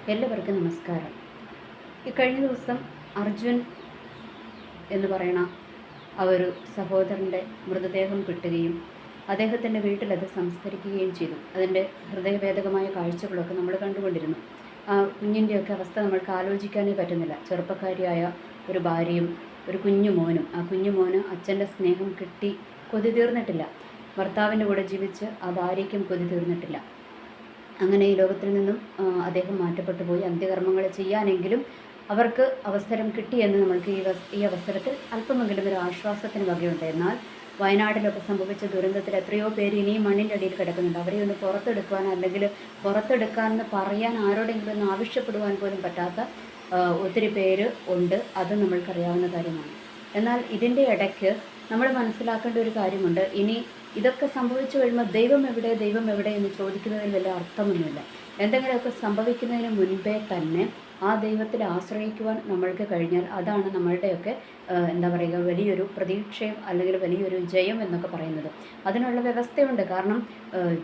എല്ലാവർക്കും നമസ്കാരം. കഴിഞ്ഞ ദിവസം അർജുൻ എന്ന് പറയുന്ന ആ ഒരു സഹോദരൻ്റെ മൃതദേഹം കിട്ടുകയും അദ്ദേഹത്തിൻ്റെ വീട്ടിലത് സംസ്കരിക്കുകയും ചെയ്തു. അതിൻ്റെ ഹൃദയഭേദകമായ കാഴ്ചകളൊക്കെ നമ്മൾ കണ്ടുകൊണ്ടിരുന്നു. ആ കുഞ്ഞിൻ്റെയൊക്കെ അവസ്ഥ നമ്മൾക്ക് ആലോചിക്കാനേ പറ്റുന്നില്ല. ചെറുപ്പക്കാരിയായ ഒരു ഭാര്യയും ഒരു കുഞ്ഞുമോനും, ആ കുഞ്ഞുമോന് അച്ഛൻ്റെ സ്നേഹം കിട്ടി കൊതി തീർന്നിട്ടില്ല. ഭർത്താവിൻ്റെ കൂടെ ജീവിച്ച് ആ ഭാര്യയ്ക്കും കൊതി തീർന്നിട്ടില്ല. അങ്ങനെ ഈ ലോകത്തിൽ നിന്നും അദ്ദേഹം മാറ്റപ്പെട്ടു പോയി. അന്ത്യകർമ്മങ്ങൾ ചെയ്യാനെങ്കിലും അവർക്ക് അവസരം കിട്ടിയെന്ന് നമ്മൾക്ക് ഈ അവസരത്തിൽ അല്പമെങ്കിലും ഒരു ആശ്വാസത്തിന് വകയുണ്ട്. എന്നാൽ വയനാട്ടിലൊക്കെ സംഭവിച്ച ദുരന്തത്തിൽ എത്രയോ പേര് ഇനിയും മണ്ണിൻ്റെ അടിയിൽ കിടക്കുന്നുണ്ട്. അവരെ ഒന്ന് പുറത്തെടുക്കുവാൻ, അല്ലെങ്കിൽ പുറത്തെടുക്കാമെന്ന് പറയാൻ, ആരോടെങ്കിലും ഒന്ന് ആവശ്യപ്പെടുവാൻ പോലും പറ്റാത്ത ഒത്തിരി പേര് ഉണ്ട്. അത് നമ്മൾക്കറിയാവുന്ന കാര്യമാണ്. എന്നാൽ ഇതിൻ്റെ ഇടയ്ക്ക് നമ്മൾ മനസ്സിലാക്കേണ്ട ഒരു കാര്യമുണ്ട്. ഇനി ഇതൊക്കെ സംഭവിച്ചു കഴിയുമ്പോൾ ദൈവം എവിടെ എന്ന് ചോദിക്കുന്നതിൽ വലിയ അർത്ഥമൊന്നുമില്ല. എന്തെങ്കിലുമൊക്കെ സംഭവിക്കുന്നതിന് മുൻപേ തന്നെ ആ ദൈവത്തിൽ ആശ്രയിക്കുവാൻ നമ്മൾക്ക് കഴിഞ്ഞാൽ അതാണ് നമ്മളുടെയൊക്കെ എന്താ പറയുക, വലിയൊരു പ്രതീക്ഷയും അല്ലെങ്കിൽ വലിയൊരു ജയം എന്നൊക്കെ പറയുന്നത്. അതിനുള്ള വ്യവസ്ഥയുണ്ട്. കാരണം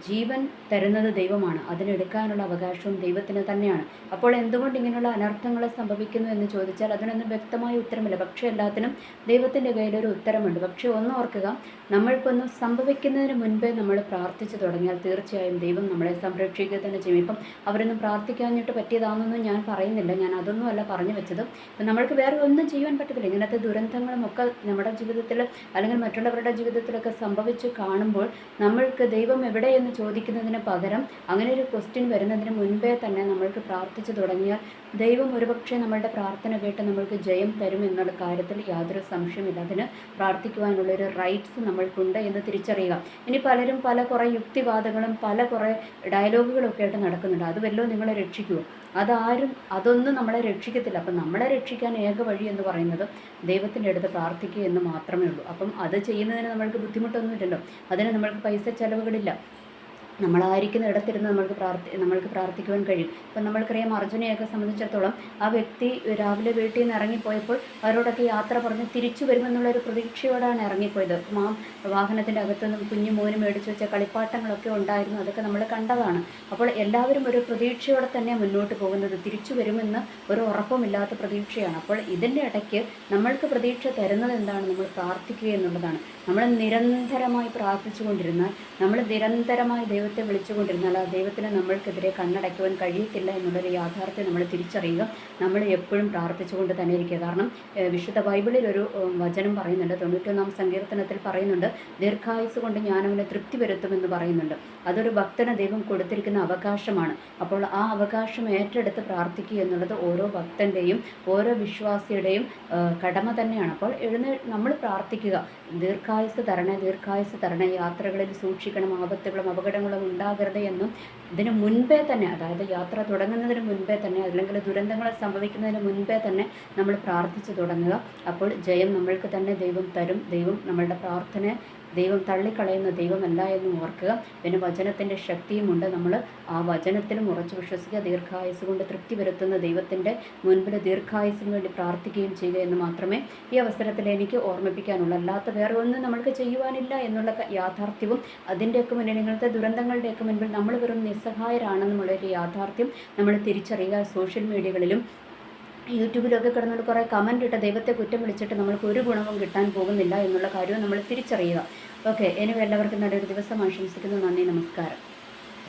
ജീവൻ തരുന്നത് ദൈവമാണ്. അതിനെടുക്കാനുള്ള അവകാശവും ദൈവത്തിന് തന്നെയാണ്. അപ്പോൾ എന്തുകൊണ്ട് ഇങ്ങനെയുള്ള അനർത്ഥങ്ങൾ സംഭവിക്കുന്നു എന്ന് ചോദിച്ചാൽ അതിനൊന്നും വ്യക്തമായ ഉത്തരമില്ല. പക്ഷേ എല്ലാത്തിനും ദൈവത്തിൻ്റെ കയ്യിലൊരു ഉത്തരമുണ്ട്. പക്ഷേ ഒന്ന് ഓർക്കുക, നമ്മൾക്കൊന്നും സംഭവിക്കുന്നതിന് മുൻപേ നമ്മൾ പ്രാർത്ഥിച്ചു തുടങ്ങിയാൽ തീർച്ചയായും ദൈവം നമ്മളെ സംരക്ഷിക്കുക തന്നെ ചെയ്യും. ഇപ്പം അവരൊന്നും പ്രാർത്ഥിക്കാഞ്ഞിട്ട് പറ്റിയതാണെന്നൊന്നും ഞാൻ പറയുന്നില്ല. ഞാൻ അതൊന്നും അല്ല പറഞ്ഞു വെച്ചത്. ഇപ്പം നമ്മൾക്ക് വേറെ ഒന്നും ചെയ്യാൻ പറ്റത്തില്ല. ഇങ്ങനത്തെ ദുരന്തങ്ങളും ഒക്കെ നമ്മുടെ ജീവിതത്തിൽ അല്ലെങ്കിൽ മറ്റുള്ളവരുടെ ജീവിതത്തിലൊക്കെ സംഭവിച്ച് കാണുമ്പോൾ നമ്മൾക്ക് ദൈവം എവിടെ എന്ന് ചോദിക്കുന്നതിന് പകരം അങ്ങനെ ഒരു ക്വസ്റ്റ്യൻ വരുന്നതിന് മുൻപേ തന്നെ നമ്മൾക്ക് പ്രാർത്ഥിച്ചു തുടങ്ങിയാൽ ദൈവം ഒരുപക്ഷെ നമ്മളുടെ പ്രാർത്ഥന കേട്ട് നമ്മൾക്ക് ജയം തരും എന്നുള്ള കാര്യത്തിൽ യാതൊരു സംശയമില്ല. അതിന് പ്രാർത്ഥിക്കുവാനുള്ളൊരു റൈറ്റ്സ് നമ്മൾക്കുണ്ട് എന്ന് തിരിച്ചറിയുക. ഇനി പലരും കുറേ യുക്തിവാദങ്ങളും കുറേ ഡയലോഗുകളും ഒക്കെ ആയിട്ട് നടക്കുന്നുണ്ട്. അത് വല്ലതും നിങ്ങളെ രക്ഷിക്കുമോ? അതൊന്നും നമ്മളെ രക്ഷിക്കത്തില്ല. അപ്പം നമ്മളെ രക്ഷിക്കാൻ ഏക വഴി എന്ന് പറയുന്നത് ദൈവത്തിൻ്റെ അടുത്ത് പ്രാർത്ഥിക്കുക എന്ന് മാത്രമേ ഉള്ളൂ. അപ്പം അത് ചെയ്യുന്നതിന് നമ്മൾക്ക് ബുദ്ധിമുട്ടൊന്നുമില്ലല്ലോ. അതിന് നമ്മൾക്ക് പൈസ ചിലവുകളില്ല. നമ്മളായിരിക്കുന്ന ഇടത്തിരുന്ന് നമ്മൾക്ക് പ്രാർത്ഥിക്കുവാൻ കഴിയും. ഇപ്പം നമ്മൾക്കറിയാം, അർജുനെയൊക്കെ സംബന്ധിച്ചിടത്തോളം ആ വ്യക്തി രാവിലെ വീട്ടിൽ നിന്ന് ഇറങ്ങിപ്പോയപ്പോൾ അവരോടൊക്കെ യാത്ര പറഞ്ഞ് തിരിച്ചു വരുമെന്നുള്ളൊരു പ്രതീക്ഷയോടാണ് ഇറങ്ങിപ്പോയത്. അപ്പം ആ വാഹനത്തിൻ്റെ അകത്തുനിന്നും കുഞ്ഞു മോന് മേടിച്ച് വെച്ച കളിപ്പാട്ടങ്ങളൊക്കെ ഉണ്ടായിരുന്നു. അതൊക്കെ നമ്മൾ കണ്ടതാണ്. അപ്പോൾ എല്ലാവരും ഒരു പ്രതീക്ഷയോടെ തന്നെ മുന്നോട്ട് പോകുന്നത്. തിരിച്ചു വരുമെന്ന് ഒരു ഉറപ്പുമില്ലാത്ത പ്രതീക്ഷയാണ്. അപ്പോൾ ഇതിൻ്റെ ഇടയ്ക്ക് നമ്മൾക്ക് പ്രതീക്ഷ തരുന്നത് എന്താണ്? നമ്മൾ പ്രാർത്ഥിക്കുക എന്നുള്ളതാണ്. നമ്മൾ നിരന്തരമായി പ്രാർത്ഥിച്ചുകൊണ്ടിരുന്നാൽ, നമ്മൾ നിരന്തരമായി ദൈവത്തെ വിളിച്ചുകൊണ്ടിരുന്നാൽ ആ ദൈവത്തിന് നമ്മൾക്കെതിരെ കണ്ണടയ്ക്കുവാൻ കഴിയത്തില്ല എന്നുള്ളൊരു യാഥാർത്ഥ്യം നമ്മൾ തിരിച്ചറിയുക. നമ്മൾ എപ്പോഴും പ്രാർത്ഥിച്ചുകൊണ്ട് തന്നെ ഇരിക്കുക. കാരണം വിശുദ്ധ ബൈബിളിൽ ഒരു വചനം പറയുന്നുണ്ട്. 91-ാം സങ്കീർത്തനത്തിൽ പറയുന്നുണ്ട്, ദീർഘായുസ് കൊണ്ട് ഞാൻ അവനെ തൃപ്തി വരുത്തുമെന്ന് പറയുന്നുണ്ട്. അതൊരു ഭക്തന് ദൈവം കൊടുത്തിരിക്കുന്ന അവകാശമാണ്. അപ്പോൾ ആ അവകാശം ഏറ്റെടുത്ത് പ്രാർത്ഥിക്കുക എന്നുള്ളത് ഓരോ ഭക്തൻ്റെയും ഓരോ വിശ്വാസിയുടെയും കടമ തന്നെയാണ്. അപ്പോൾ നമ്മൾ പ്രാർത്ഥിക്കുക, ദീർഘായുസ് തരണേ, യാത്രകളിൽ സൂക്ഷിക്കണം, ആപത്തുകളും അപകടങ്ങളും ഉണ്ടാകരുത് എന്നും ഇതിന് മുൻപേ തന്നെ, അതായത് യാത്ര തുടങ്ങുന്നതിന് മുൻപേ തന്നെ, അല്ലെങ്കിൽ ദുരന്തങ്ങൾ സംഭവിക്കുന്നതിന് മുൻപേ തന്നെ നമ്മൾ പ്രാർത്ഥിച്ചു തുടങ്ങുക. അപ്പോൾ ജയം നമ്മൾക്ക് തന്നെ ദൈവം തരും. ദൈവം നമ്മളുടെ പ്രാർത്ഥനയെ ദൈവം തള്ളിക്കളയുന്ന ദൈവമല്ല എന്ന് ഓർക്കുക. പിന്നെ വചനത്തിൻ്റെ ശക്തിയുമുണ്ട്. നമ്മൾ ആ വചനത്തിലും ഉറച്ചു വിശ്വസിക്കുക. ദീർഘായുസ് കൊണ്ട് തൃപ്തി വരുത്തുന്ന ദൈവത്തിൻ്റെ മുൻപിൽ ദീർഘായുസിന് വേണ്ടി പ്രാർത്ഥിക്കുകയും ചെയ്യുക എന്ന് മാത്രമേ ഈ അവസരത്തിൽ എനിക്ക് ഓർമ്മിപ്പിക്കാനുള്ളൂ. അല്ലാത്ത വേറെ ഒന്നും നമ്മൾക്ക് ചെയ്യുവാനില്ല എന്നുള്ള യാഥാർത്ഥ്യവും അതിൻ്റെയൊക്കെ മുന്നിൽ, ഇങ്ങനത്തെ ദുരന്തങ്ങളുടെയൊക്കെ മുൻപിൽ നമ്മൾ വെറും നിസ്സഹായരാണെന്നുള്ളൊരു യാഥാർത്ഥ്യം നമ്മൾ തിരിച്ചറിയുക. സോഷ്യൽ മീഡിയകളിലും യൂട്യൂബിലൊക്കെ കിടന്നിട്ട് കുറേ കമൻ്റ് ഇട്ട് ദൈവത്തെ കുറ്റം വിളിച്ചിട്ട് നമ്മൾക്ക് ഒരു ഗുണവും കിട്ടാൻ പോകുന്നില്ല എന്നുള്ള കാര്യവും നമ്മൾ തിരിച്ചറിയുക. ഓക്കെ, എനിവേ എല്ലാവർക്കും നല്ലൊരു ദിവസം ആശംസിക്കുന്നു. നന്ദി, നമസ്കാരം.